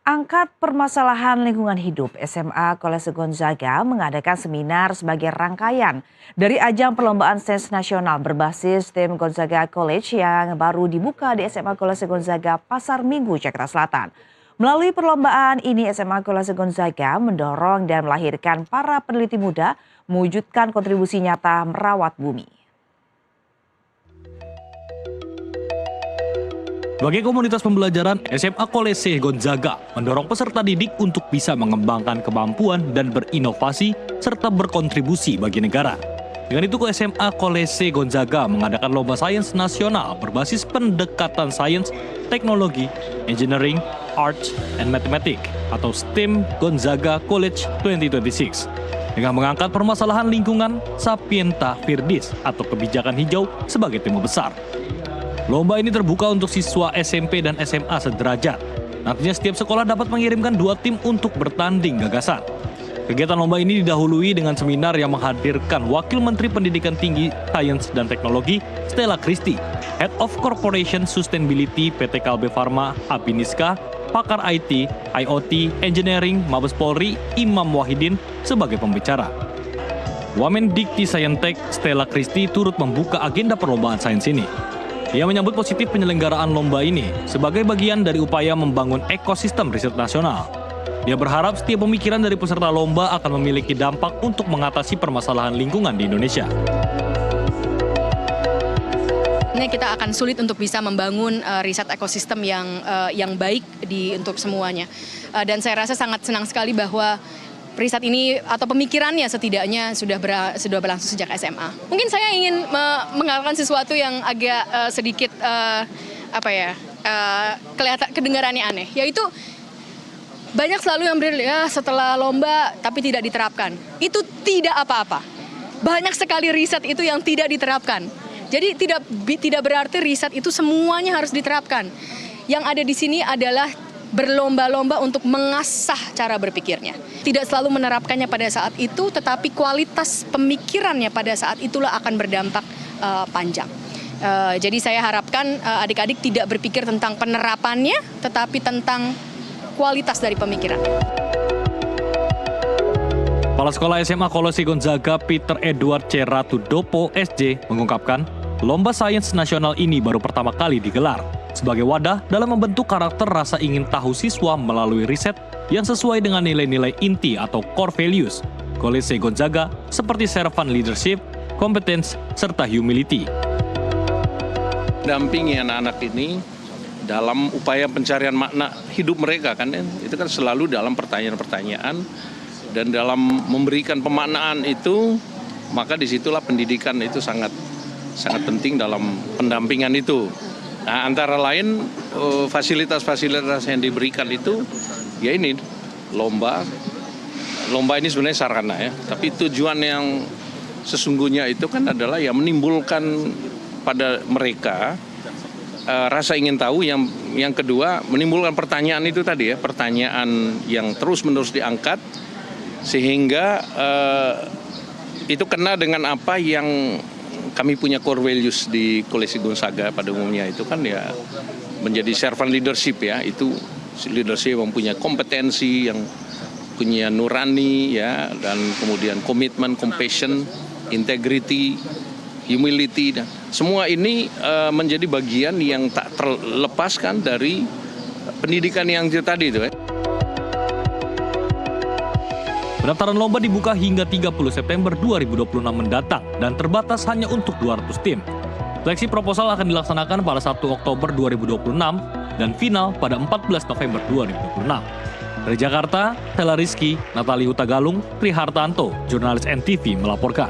Angkat Permasalahan Lingkungan Hidup SMA Kolese Gonzaga mengadakan seminar sebagai rangkaian dari ajang perlombaan sains nasional berbasis tim Gonzaga College yang baru dibuka di SMA Kolese Gonzaga Pasar Minggu, Jakarta Selatan. Melalui perlombaan ini SMA Kolese Gonzaga mendorong dan melahirkan para peneliti muda mewujudkan kontribusi nyata merawat bumi. Sebagai komunitas pembelajaran, SMA Kolese Gonzaga mendorong peserta didik untuk bisa mengembangkan kemampuan dan berinovasi serta berkontribusi bagi negara. Dengan itu, SMA Kolese Gonzaga mengadakan lomba sains nasional berbasis pendekatan sains, teknologi, engineering, arts, and mathematics atau STEM Gonzaga College 2026 dengan mengangkat permasalahan lingkungan Sapienta Virdis atau kebijakan hijau sebagai tema besar. Lomba ini terbuka untuk siswa SMP dan SMA sederajat. Nantinya setiap sekolah dapat mengirimkan 2 tim untuk bertanding gagasan. Kegiatan lomba ini didahului dengan seminar yang menghadirkan Wakil Menteri Pendidikan Tinggi, Sains dan Teknologi Stella Christy, Head of Corporation Sustainability PT Kalbe Farma Abiniska, pakar IT, IoT, Engineering, Mabes Polri, Imam Wahidin sebagai pembicara. Wamen Dikti Saintek Stella Christy turut membuka agenda perlombaan sains ini. Ia menyambut positif penyelenggaraan lomba ini sebagai bagian dari upaya membangun ekosistem riset nasional. Dia berharap setiap pemikiran dari peserta lomba akan memiliki dampak untuk mengatasi permasalahan lingkungan di Indonesia. Ini kita akan sulit untuk bisa membangun riset ekosistem yang baik untuk semuanya. Dan saya rasa sangat senang sekali bahwa riset ini atau pemikirannya setidaknya sudah berlangsung sejak SMA. Mungkin saya ingin mengatakan sesuatu yang agak sedikit kelihatan kedengarannya aneh, yaitu banyak selalu yang setelah lomba tapi tidak diterapkan. Itu tidak apa-apa. Banyak sekali riset itu yang tidak diterapkan. Jadi tidak berarti riset itu semuanya harus diterapkan. Yang ada di sini adalah berlomba-lomba untuk mengasah cara berpikirnya. Tidak selalu menerapkannya pada saat itu, tetapi kualitas pemikirannya pada saat itulah akan berdampak panjang. Jadi saya harapkan adik-adik tidak berpikir tentang penerapannya, tetapi tentang kualitas dari pemikirannya. Kepala Sekolah SMA Kolese Gonzaga Peter Edward C. Ratudopo SJ mengungkapkan, lomba sains nasional ini baru pertama kali digelar sebagai wadah dalam membentuk karakter rasa ingin tahu siswa melalui riset yang sesuai dengan nilai-nilai inti atau core values Kolese Gonzaga seperti servant leadership, competence, serta humility. Dampingi anak-anak ini dalam upaya pencarian makna hidup mereka kan, itu kan selalu dalam pertanyaan-pertanyaan dan dalam memberikan pemaknaan itu, maka disitulah pendidikan itu sangat penting dalam pendampingan itu. Nah, antara lain fasilitas-fasilitas yang diberikan itu, ya ini lomba ini sebenarnya sarana ya, tapi tujuan yang sesungguhnya itu kan adalah ya menimbulkan pada mereka rasa ingin tahu, yang kedua menimbulkan pertanyaan itu tadi ya, pertanyaan yang terus-menerus diangkat sehingga itu kena dengan apa yang kami punya core values di Kolese Gonzaga pada umumnya itu kan ya menjadi servant leadership ya, itu leadership yang punya kompetensi, yang punya nurani ya, dan kemudian komitmen, compassion, integrity, humility, dan semua ini menjadi bagian yang tak terlepaskan dari pendidikan yang tadi itu ya. Pendaftaran lomba dibuka hingga 30 September 2026 mendatang dan terbatas hanya untuk 200 tim. Seleksi proposal akan dilaksanakan pada 1 Oktober 2026 dan final pada 14 November 2026. Dari Jakarta, Stella Rizky, Natali Hutagalung, Tri Hartanto, jurnalis NTV melaporkan.